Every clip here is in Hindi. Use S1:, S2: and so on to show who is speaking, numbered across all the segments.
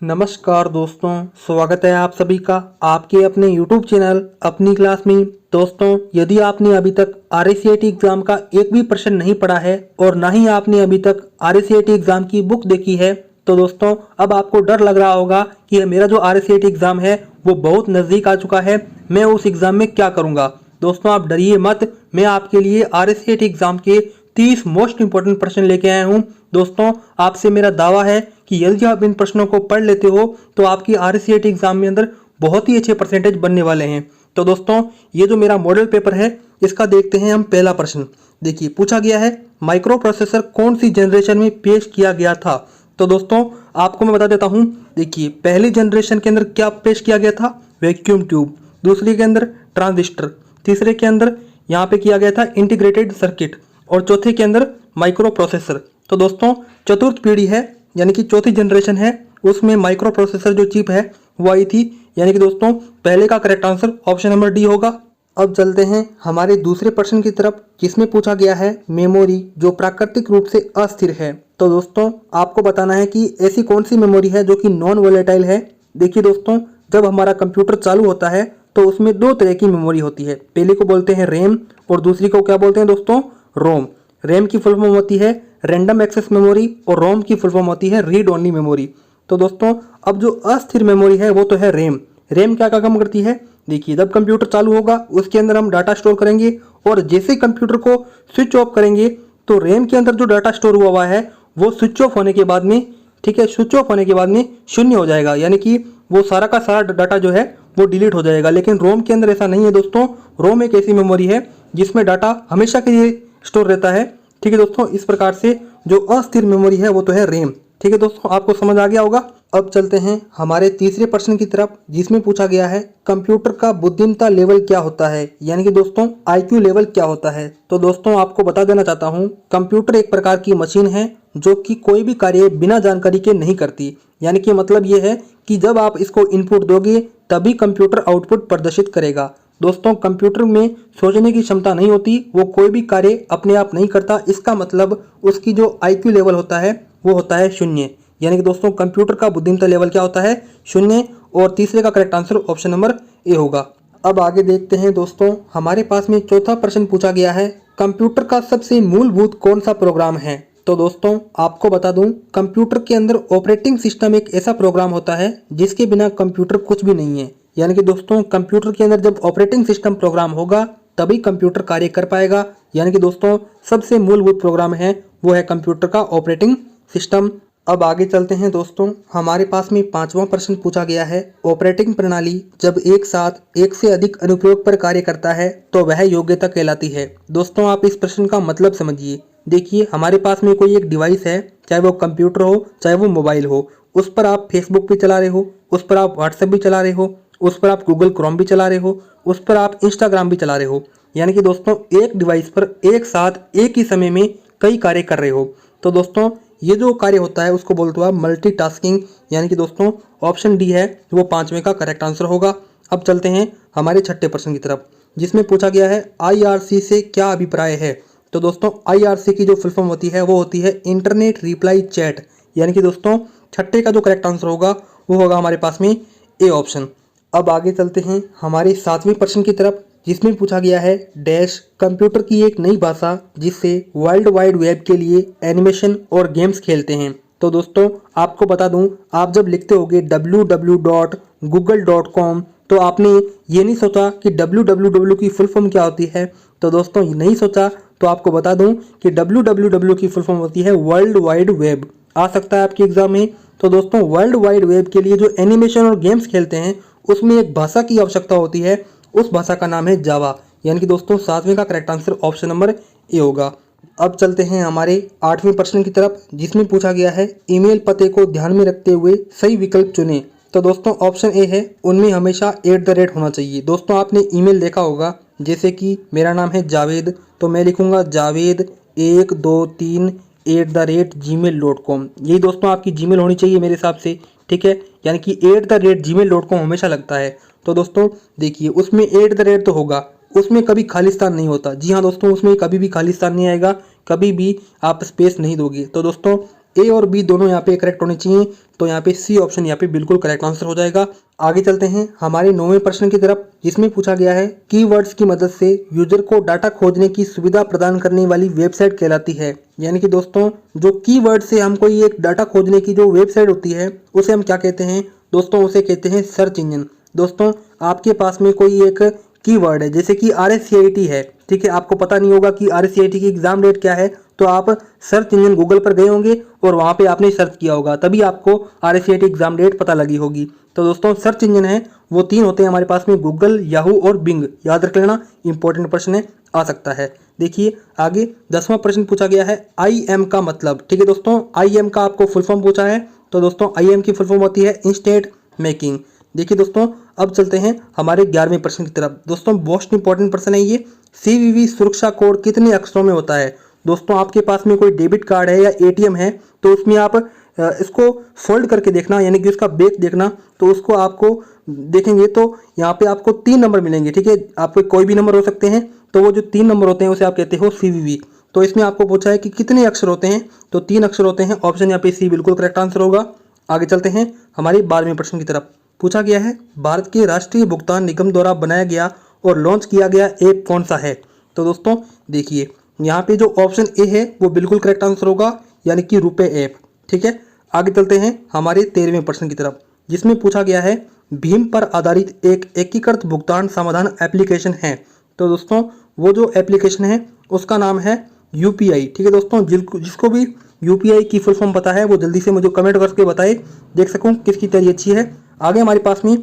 S1: नमस्कार दोस्तों, स्वागत है आप सभी का आपके अपने YouTube चैनल अपनी क्लास में। दोस्तों, यदि आपने अभी तक RACIT एग्जाम का एक भी प्रश्न नहीं पढ़ा है और ना ही आपने अभी तक RACIT एग्जाम की बुक देखी है तो दोस्तों अब आपको डर लग रहा होगा कि मेरा जो RACIT एग्जाम है वो बहुत नज़दीक आ चुका है, मैं उस एग्जाम में क्या करूँगा। दोस्तों आप डरिए मत, मैं आपके लिए RACIT एग्जाम के 30 मोस्ट इंपोर्टेंट प्रश्न लेके आया हूँ। दोस्तों आपसे मेरा दावा है कि यदि आप इन प्रश्नों को पढ़ लेते हो तो आपकी RACIT एग्जाम में अंदर बहुत ही अच्छे परसेंटेज बनने वाले हैं। तो दोस्तों ये जो मेरा मॉडल पेपर है इसका देखते हैं हम पहला प्रश्न। देखिए पूछा गया है माइक्रो प्रोसेसर कौन सी जनरेशन में पेश किया गया था। तो दोस्तों आपको मैं बता देता हूँ, देखिए पहली जनरेशन के अंदर क्या पेश किया गया था, वैक्यूम ट्यूब। दूसरी के अंदर ट्रांजिस्टर। तीसरे के अंदर यहाँ पे किया गया था इंटीग्रेटेड सर्किट और चौथे के अंदर माइक्रो प्रोसेसर। तो दोस्तों चतुर्थ पीढ़ी है यानी कि चौथी जनरेशन है, उसमें माइक्रो प्रोसेसर जो चिप है वो आई थी। यानी कि दोस्तों पहले का correct answer option number D होगा। अब चलते हैं हमारे दूसरे प्रश्न की तरफ जिसमें पूछा गया है मेमोरी जो प्राकृतिक रूप से अस्थिर है। तो दोस्तों आपको बताना है कि ऐसी कौन सी मेमोरी है जो कि नॉन वोलेटाइल है। देखिए दोस्तों, जब हमारा कंप्यूटर चालू होता है तो उसमें दो तरह की मेमोरी होती है, पहले को बोलते हैं रैम और दूसरी को क्या बोलते हैं दोस्तों, रोम। रैम की फुल फॉर्म होती है रैंडम एक्सेस मेमोरी और रोम की फुल फॉर्म होती है रीड ओनली मेमोरी। तो दोस्तों अब जो अस्थिर मेमोरी है वो तो है रैम। रैम क्या क्या काम करती है, देखिए जब कंप्यूटर चालू होगा उसके अंदर हम डाटा स्टोर करेंगे और जैसे ही कंप्यूटर को स्विच ऑफ करेंगे तो रैम के अंदर जो डाटा स्टोर हुआ हुआ है वो स्विच ऑफ होने के बाद में, ठीक है, स्विच ऑफ होने के बाद में शून्य हो जाएगा, यानी कि वो सारा का सारा डाटा जो है वो डिलीट हो जाएगा। लेकिन रोम के अंदर ऐसा नहीं है दोस्तों, रोम एक ऐसी मेमोरी है जिसमें डाटा हमेशा के लिए स्टोर रहता है। ठीक है दोस्तों, इस प्रकार से जो अस्थिर मेमोरी है वो तो है रैम। ठीक है दोस्तों, आपको समझ आ गया होगा। अब चलते हैं हमारे तीसरे प्रश्न की तरफ जिसमें पूछा गया है कंप्यूटर का बुद्धिमत्ता लेवल क्या होता है, यानी कि दोस्तों IQ लेवल क्या होता है। तो दोस्तों आपको बता देना चाहता हूँ, कंप्यूटर एक प्रकार की मशीन है जो कि कोई भी कार्य बिना जानकारी के नहीं करती। यानी कि मतलब ये है कि जब आप इसको इनपुट दोगे तभी कंप्यूटर आउटपुट प्रदर्शित करेगा। दोस्तों कंप्यूटर में सोचने की क्षमता नहीं होती, वो कोई भी कार्य अपने आप नहीं करता। इसका मतलब उसकी जो IQ लेवल होता है वो होता है शून्य। यानी कि दोस्तों कंप्यूटर का बुद्धिमत्ता लेवल क्या होता है, शून्य। और तीसरे का correct answer option number A होगा। अब आगे देखते हैं दोस्तों, हमारे पास में चौथा प्रश्न पूछा गया है कंप्यूटर का सबसे मूलभूत कौन सा प्रोग्राम है। तो दोस्तों आपको बता दूं, कंप्यूटर के अंदर ऑपरेटिंग सिस्टम एक ऐसा प्रोग्राम होता है जिसके बिना कंप्यूटर कुछ भी नहीं है। यानी कि दोस्तों कंप्यूटर के अंदर जब ऑपरेटिंग सिस्टम प्रोग्राम होगा तभी कंप्यूटर कार्य कर पाएगा। यानी कि दोस्तों सबसे मूलभूत प्रोग्राम है वो है कंप्यूटर का ऑपरेटिंग सिस्टम। अब आगे चलते हैं दोस्तों, हमारे पास में पांचवा प्रश्न पूछा गया है ऑपरेटिंग प्रणाली जब एक साथ एक से अधिक अनुप्रयोग पर कार्य करता है तो वह योग्यता कहलाती है। दोस्तों आप इस प्रश्न का मतलब समझिए। देखिए हमारे पास में कोई एक डिवाइस है, चाहे वो कंप्यूटर हो चाहे वो मोबाइल हो, उस पर आप फेसबुक भी चला रहे हो, उस पर आप व्हाट्सएप भी चला रहे हो, उस पर आप गूगल क्रोम भी चला रहे हो, उस पर आप इंस्टाग्राम भी चला रहे हो। यानी कि दोस्तों एक डिवाइस पर एक साथ एक ही समय में कई कार्य कर रहे हो। तो दोस्तों ये जो कार्य होता है उसको बोलते हो आप मल्टीटास्किंग। यानी कि दोस्तों ऑप्शन डी है वो पांचवें का करेक्ट आंसर होगा। अब चलते हैं हमारे छठे प्रश्न की तरफ जिसमें पूछा गया है IRC से क्या अभिप्राय है। तो दोस्तों IRC की जो फुल फॉर्म होती है वो होती है इंटरनेट रिप्लाई चैट। यानी कि दोस्तों छठे का जो करेक्ट आंसर होगा वो होगा हमारे पास में ए ऑप्शन। अब आगे चलते हैं हमारे सातवें प्रश्न की तरफ जिसमें पूछा गया है डैश कंप्यूटर की एक नई भाषा जिससे वर्ल्ड वाइड वेब के लिए एनिमेशन और गेम्स खेलते हैं। तो दोस्तों आपको बता दूं, आप जब लिखते होगे www.google.com तो आपने ये नहीं सोचा कि www की फुल फॉर्म क्या होती है। तो दोस्तों ये नहीं सोचा तो आपको बता दूं कि www की फुल फॉर्म होती है वर्ल्ड वाइड वेब। आ सकता है आपके एग्जाम में। तो दोस्तों वर्ल्ड वाइड वेब के लिए जो एनिमेशन और गेम्स खेलते हैं उसमें एक भाषा की आवश्यकता होती है, उस भाषा का नाम है जावा। यानी कि दोस्तों सातवें का correct answer option number A होगा। अब चलते हैं हमारे आठवें प्रश्न की तरफ जिसमें पूछा गया है ईमेल पते को ध्यान में रखते हुए सही विकल्प चुनें। तो दोस्तों ऑप्शन ए है उनमें हमेशा @ होना चाहिए। दोस्तों आपने ईमेल देखा होगा, जैसे कि मेरा नाम है जावेद तो मैं लिखूंगा जावेद 123@gmail.com। यही दोस्तों आपकी जीमेल होनी चाहिए मेरे हिसाब से, ठीक है। यानी कि @gmail.com हमेशा लगता है। तो दोस्तों देखिए उसमें @ तो होगा, उसमें कभी खालिस्तान नहीं होता। जी हाँ दोस्तों, उसमें कभी भी खालिस्तान नहीं आएगा, कभी भी आप स्पेस नहीं दोगे। तो दोस्तों ए और बी दोनों यहाँ पे करेक्ट होने चाहिए, तो यहाँ पे सी ऑप्शन यहाँ पे बिल्कुल करेक्ट आंसर हो जाएगा। आगे चलते हैं हमारे 9वें प्रश्न की तरफ, जिसमें पूछा गया है कीवर्ड्स की मदद से यूजर को डाटा खोजने की सुविधा प्रदान करने वाली वेबसाइट कहलाती है। यानी कि दोस्तों जो कीवर्ड से हम कोई एक डाटा खोजने की जो वेबसाइट होती है उसे हम क्या कहते हैं दोस्तों, उसे कहते हैं सर्च इंजन। दोस्तों आपके पास में कोई एक कीवर्ड है जैसे कि RSCIT है, ठीक है, आपको पता नहीं होगा कि RSCIT की एग्जाम डेट क्या है, तो आप सर्च इंजन गूगल पर गए होंगे और वहाँ पे आपने सर्च किया होगा, तभी आपको RSCIT एग्जाम डेट पता लगी होगी। तो दोस्तों सर्च इंजन है वो 3 होते हैं हमारे पास में, गूगल, याहू और बिंग। याद रख लेना, इंपॉर्टेंट प्रश्न है, आ सकता है। देखिए आगे 10वां प्रश्न पूछा गया है IM का मतलब। ठीक है दोस्तों, IM का आपको फुल फॉर्म पूछा है, तो दोस्तों IM की फुल फॉर्म होती है इंस्टेंट मेकिंग। देखिए दोस्तों अब चलते हैं हमारे 11वें प्रश्न की तरफ। दोस्तों मोस्ट इंपॉर्टेंट प्रश्न है ये, CVV सुरक्षा कोड कितने अक्षरों में होता है। दोस्तों आपके पास में कोई डेबिट कार्ड है या ATM है तो उसमें आप इसको फोल्ड करके देखना, यानी कि उसका बैक देखना, तो उसको आपको देखेंगे तो यहाँ पे आपको 3 नंबर मिलेंगे। ठीक है, आपको कोई भी नंबर हो सकते हैं, तो वो जो 3 नंबर होते हैं उसे आप कहते हो CVV। तो इसमें आपको पूछा है कि कितने अक्षर होते हैं, तो 3 अक्षर होते हैं। ऑप्शन यहाँ पे सी बिल्कुल करेक्ट आंसर होगा। आगे चलते हैं हमारे 12वें प्रश्न की तरफ। पूछा गया है भारत के राष्ट्रीय भुगतान निगम द्वारा बनाया गया और लॉन्च किया गया ऐप कौन सा है। तो दोस्तों देखिए यहाँ पे जो ऑप्शन ए है वो बिल्कुल करेक्ट आंसर होगा, यानी कि रुपे ऐप। ठीक है, आगे चलते हैं हमारे 13वें प्रश्न की तरफ, जिसमें पूछा गया है भीम पर आधारित एक एकीकृत भुगतान समाधान एप्लीकेशन है। तो दोस्तों वो जो एप्लीकेशन है उसका नाम है UPI। ठीक है दोस्तों, जिसको भी UPI की फुल फॉर्म पता है वो जल्दी से मुझे कमेंट करके बताए, देख सकूं किसकी तैयारी अच्छी है। आगे हमारे पास में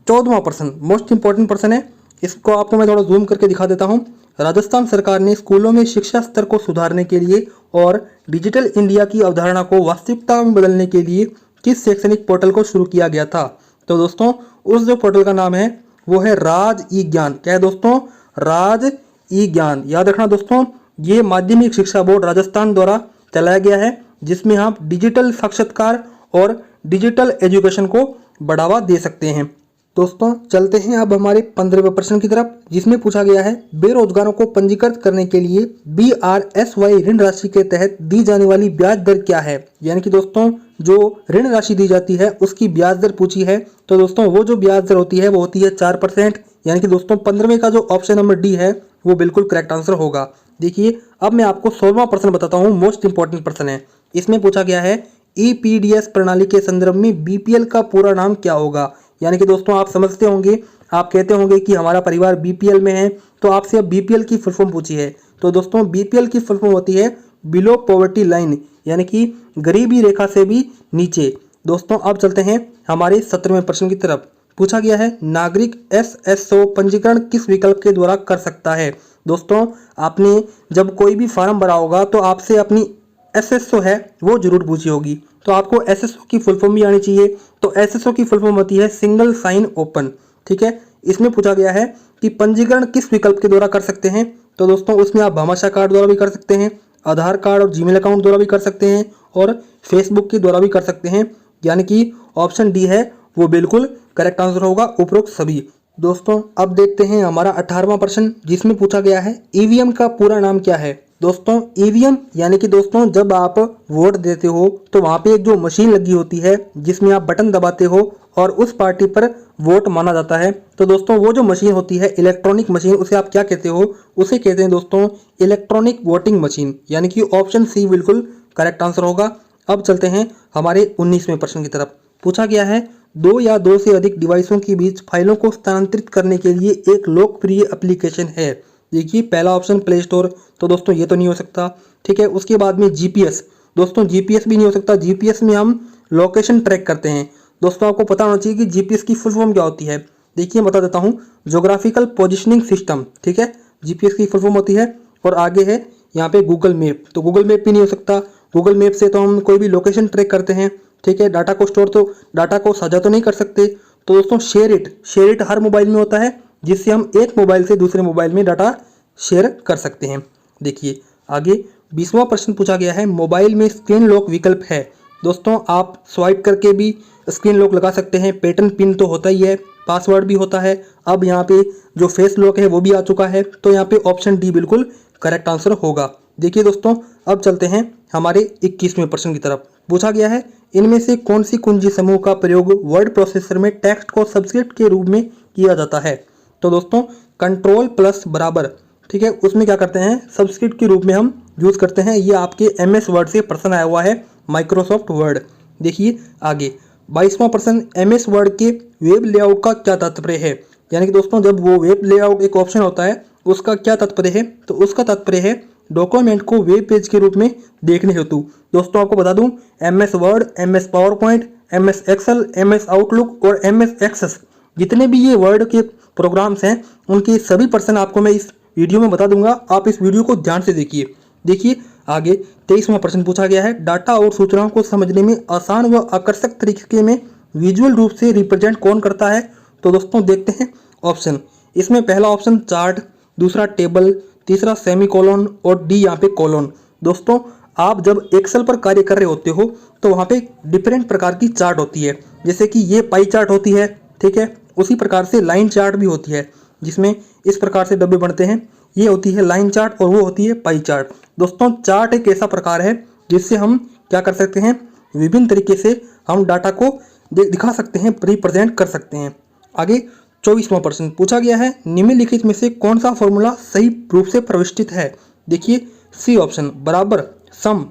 S1: 14वां प्रश्न मोस्ट इंपॉर्टेंट प्रश्न है, इसको आपको मैं थोड़ा जूम करके दिखा देता हूँ। राजस्थान सरकार ने स्कूलों में शिक्षा स्तर को सुधारने के लिए और डिजिटल इंडिया की अवधारणा को वास्तविकता में बदलने के लिए किस शैक्षणिक पोर्टल को शुरू किया गया था। तो दोस्तों उस जो पोर्टल का नाम है वो है राज ई ज्ञान। क्या है दोस्तों, राज ई ज्ञान। याद रखना दोस्तों, ये माध्यमिक शिक्षा बोर्ड राजस्थान द्वारा चलाया गया है, जिसमें आप डिजिटल साक्षरता और डिजिटल एजुकेशन को बढ़ावा दे सकते हैं। दोस्तों चलते हैं अब हमारे 15वें प्रश्न की तरफ, जिसमें पूछा गया है बेरोजगारों को पंजीकृत करने के लिए BRSY ऋण राशि के तहत दी जाने वाली ब्याज दर क्या है। यानी कि दोस्तों जो ऋण राशि दी जाती है उसकी ब्याज दर पूछी है। तो दोस्तों वो जो ब्याज दर होती है वो होती है 4%। यानी कि दोस्तों 15वें का जो ऑप्शन नंबर डी है वो बिल्कुल करेक्ट आंसर होगा। देखिए अब मैं आपको 16वां प्रश्न बताता हूँ, मोस्ट इंपॉर्टेंट प्रश्न है। इसमें पूछा गया है EPDS प्रणाली के संदर्भ में BPL का पूरा नाम क्या होगा। यानी कि दोस्तों आप समझते होंगे, आप कहते होंगे कि हमारा परिवार BPL में है, तो आपसे अब BPL की फुल फॉर्म पूछी है। तो दोस्तों BPL की फुल फॉर्म होती है बिलो पॉवर्टी लाइन, यानी कि गरीबी रेखा से भी नीचे। दोस्तों अब चलते हैं हमारे 17वें प्रश्न की तरफ। पूछा गया है नागरिक SSO पंजीकरण किस विकल्प के द्वारा कर सकता है। दोस्तों आपने जब कोई भी फॉर्म भरा होगा तो आपसे अपनी SSO है वो जरूर पूछी होगी, तो आपको SSO की फुल फॉर्म भी आनी चाहिए। तो SSO की फुल फॉर्म होती है सिंगल साइन ओपन। ठीक है, इसमें पूछा गया है कि पंजीकरण किस विकल्प के द्वारा कर सकते हैं। तो दोस्तों उसमें आप भामाशाह कार्ड द्वारा भी कर सकते हैं, आधार कार्ड और जीमेल अकाउंट द्वारा भी कर सकते हैं, और फेसबुक के द्वारा भी कर सकते हैं। यानी कि ऑप्शन डी है वो बिल्कुल करेक्ट आंसर होगा, उपरोक्त सभी। दोस्तों अब देखते हैं हमारा 18वां प्रश्न, जिसमें पूछा गया है EVM का पूरा नाम क्या है। दोस्तों EVM यानी कि दोस्तों जब आप वोट देते हो तो वहाँ पे एक जो मशीन लगी होती है जिसमें आप बटन दबाते हो और उस पार्टी पर वोट माना जाता है। तो दोस्तों वो जो मशीन होती है इलेक्ट्रॉनिक मशीन, उसे आप क्या कहते हो, उसे कहते हैं दोस्तों इलेक्ट्रॉनिक वोटिंग मशीन। यानी कि ऑप्शन सी बिल्कुल करेक्ट आंसर होगा। अब चलते हैं हमारे 19वें प्रश्न की तरफ। पूछा गया है 2 या 2 से अधिक डिवाइसों के बीच फाइलों को स्थानांतरित करने के लिए एक लोकप्रिय एप्लीकेशन है। देखिए पहला ऑप्शन प्ले स्टोर, तो दोस्तों ये तो नहीं हो सकता। ठीक है, उसके बाद में GPS, दोस्तों GPS भी नहीं हो सकता। GPS में हम लोकेशन ट्रैक करते हैं। दोस्तों आपको पता होना चाहिए कि GPS की फुल फॉर्म क्या होती है। देखिए बता देता हूँ, जोग्राफिकल पोजिशनिंग सिस्टम। ठीक है, GPS की फुल फॉर्म होती है। और आगे है यहाँ पे गूगल मैप, तो गूगल मैप भी नहीं हो सकता। गूगल मैप से तो हम कोई भी लोकेशन ट्रैक करते हैं। ठीक है, डाटा को साझा तो नहीं कर सकते। तो दोस्तों शेयर इट हर मोबाइल में होता है, जिससे हम एक मोबाइल से दूसरे मोबाइल में डाटा शेयर कर सकते हैं। देखिए आगे 20वां प्रश्न पूछा गया है मोबाइल में स्क्रीन लॉक विकल्प है। दोस्तों आप स्वाइप करके भी स्क्रीन लॉक लगा सकते हैं, पैटर्न पिन तो होता ही है, पासवर्ड भी होता है। अब यहाँ पे जो फेस लॉक है वो भी आ चुका है, तो यहाँ पे ऑप्शन डी बिल्कुल करेक्ट आंसर होगा। देखिए दोस्तों अब चलते हैं हमारे 21वें प्रश्न की तरफ, पूछा गया है इनमें से कौन सी कुंजी समूह का प्रयोग वर्ड प्रोसेसर में टेक्स्ट को सबस्क्रिप्ट के रूप में किया जाता है। तो दोस्तों कंट्रोल प्लस बराबर, ठीक है, उसमें क्या करते हैं सबस्क्रिप्ट के रूप में हम यूज करते हैं। ये आपके MS वर्ड से प्रश्न आया हुआ है, माइक्रोसॉफ्ट वर्ड। देखिए आगे 22वां प्रश्न, MS वर्ड के वेब लेआउट का क्या तात्पर्य है। यानी कि दोस्तों जब वो वेब लेआउट एक ऑप्शन होता है उसका क्या तात्पर्य है, तो उसका तात्पर्य है डॉक्यूमेंट को वेब पेज के रूप में देखने हेतु। दोस्तों आपको बता दूं MS Word, MS PowerPoint, MS Excel, MS Outlook और MS एक्सेस जितने भी ये वर्ड के प्रोग्राम्स हैं उनके सभी प्रश्न आपको मैं इस वीडियो में बता दूंगा। आप इस वीडियो को ध्यान से देखिए। देखिए आगे 23वां प्रश्न पूछा गया है, डाटा और सूचनाओं को समझने में आसान व आकर्षक तरीके में विजुअल रूप से रिप्रेजेंट कौन करता है। तो दोस्तों देखते हैं ऑप्शन। इसमें पहला ऑप्शन चार्ट, दूसरा टेबल, तीसरा सेमीकोलन और डी यहाँ पे कोलन। दोस्तों आप जब एक्सेल पर कार्य कर रहे होते हो तो वहाँ पे डिफरेंट प्रकार की चार्ट होती है, जैसे कि ये पाई चार्ट होती है, ठीक है, उसी प्रकार से लाइन चार्ट भी होती है जिसमें इस प्रकार से डब्बे बनते हैं। ये होती है लाइन चार्ट और वो होती है पाई चार्ट। दोस्तों चार्ट एक ऐसा प्रकार है जिससे हम क्या कर सकते हैं, विभिन्न तरीके से हम डाटा को दिखा सकते हैं, रिप्रेजेंट कर सकते हैं। आगे 24वां प्रश्न पूछा गया है, निम्नलिखित में से कौन सा फॉर्मूला सही रूप से प्रविष्टित है। देखिए सी ऑप्शन बराबर सम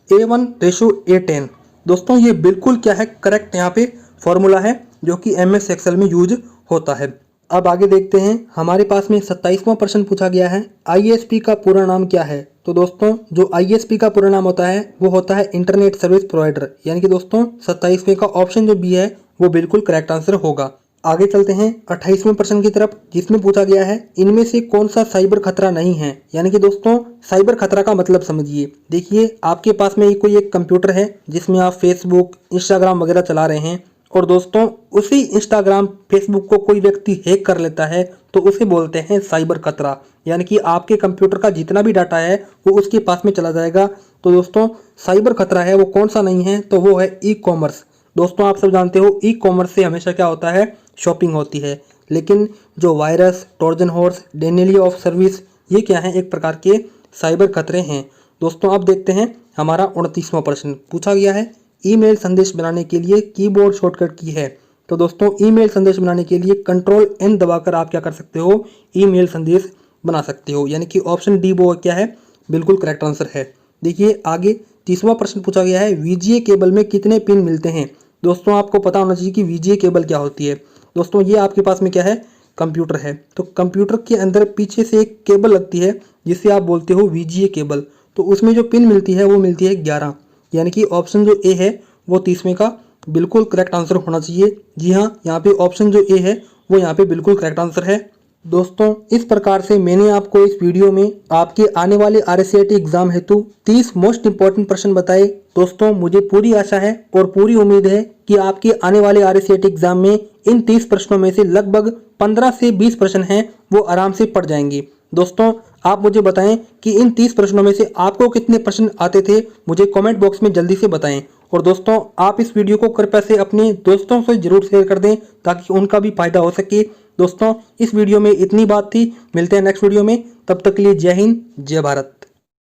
S1: A1:A10। दोस्तों ये बिल्कुल क्या है करेक्ट यहाँ पे फॉर्मूला है जो कि MS एक्सेल में यूज होता है। अब आगे देखते हैं, हमारे पास में 27वां प्रश्न पूछा गया है, ISP का पूरा नाम क्या है। तो दोस्तों जो ISP का पूरा नाम होता है वो होता है इंटरनेट सर्विस प्रोवाइडर। यानी कि दोस्तों 27वें का ऑप्शन जो बी है वो बिल्कुल करेक्ट आंसर होगा। आगे चलते हैं 28वें प्रश्न की तरफ, जिसमें पूछा गया है इनमें से कौन सा साइबर खतरा नहीं है। यानी कि दोस्तों साइबर खतरा का मतलब समझिए। देखिए आपके पास में कोई एक कंप्यूटर है जिसमें आप फेसबुक, इंस्टाग्राम वगैरह चला रहे हैं और दोस्तों उसी इंस्टाग्राम, फेसबुक को कोई व्यक्ति हैक कर लेता है तो उसे बोलते हैं साइबर खतरा। यानी कि आपके कंप्यूटर का जितना भी डाटा है वो उसके पास में चला जाएगा। तो दोस्तों साइबर खतरा है वो कौन सा नहीं है, तो वो है ई-कॉमर्स। दोस्तों आप सब जानते हो ई-कॉमर्स से हमेशा क्या होता है, शॉपिंग होती है। लेकिन जो virus, Trojan horse, denial of service, ये क्या है, एक प्रकार के साइबर खतरे हैं। दोस्तों आप देखते हैं हमारा 29वां प्रश्न पूछा गया है, ईमेल संदेश बनाने के लिए कीबोर्ड शॉर्टकट की है। तो दोस्तों ईमेल संदेश बनाने के लिए Ctrl+N दबाकर आप क्या कर सकते हो, ईमेल संदेश बना सकते हो। यानी कि ऑप्शन डी वो क्या है, बिल्कुल करेक्ट आंसर है। देखिए आगे 30वां प्रश्न पूछा गया है, VGA केबल में कितने पिन मिलते हैं। दोस्तों आपको पता होना चाहिए कि VGA केबल क्या होती है। दोस्तों ये आपके पास में क्या है, कंप्यूटर है, तो कंप्यूटर के अंदर पीछे से एक केबल लगती है जिससे आप बोलते हो VGA केबल। तो उसमें जो पिन मिलती है वो मिलती है 11। यानी कि ऑप्शन जो ए है वो 30वें का बिल्कुल करेक्ट आंसर होना चाहिए। जी हाँ, यहाँ पे ऑप्शन जो ए है वो यहाँ पे बिल्कुल करेक्ट आंसर है। दोस्तों इस प्रकार से मैंने आपको इस वीडियो में आपके आने वाले RSCT एग्जाम हेतु 30 मोस्ट इंपॉर्टेंट प्रश्न बताए। दोस्तों मुझे पूरी आशा है और पूरी उम्मीद है कि आपके आने वाले RSCT एग्जाम में इन 30 प्रश्नों में से लगभग 15 से 20 प्रश्न हैं वो आराम से पड़ जाएंगे। दोस्तों आप मुझे बताएं कि इन 30 प्रश्नों में से आपको कितने प्रश्न आते थे, मुझे कमेंट बॉक्स में जल्दी से बताएं। और दोस्तों आप इस वीडियो को कृपया से अपने दोस्तों से जरूर शेयर कर दें ताकि उनका भी फायदा हो सके। दोस्तों इस वीडियो में इतनी बात थी, मिलते हैं नेक्स्ट वीडियो में, तब तक के लिए जय हिंद, जय भारत।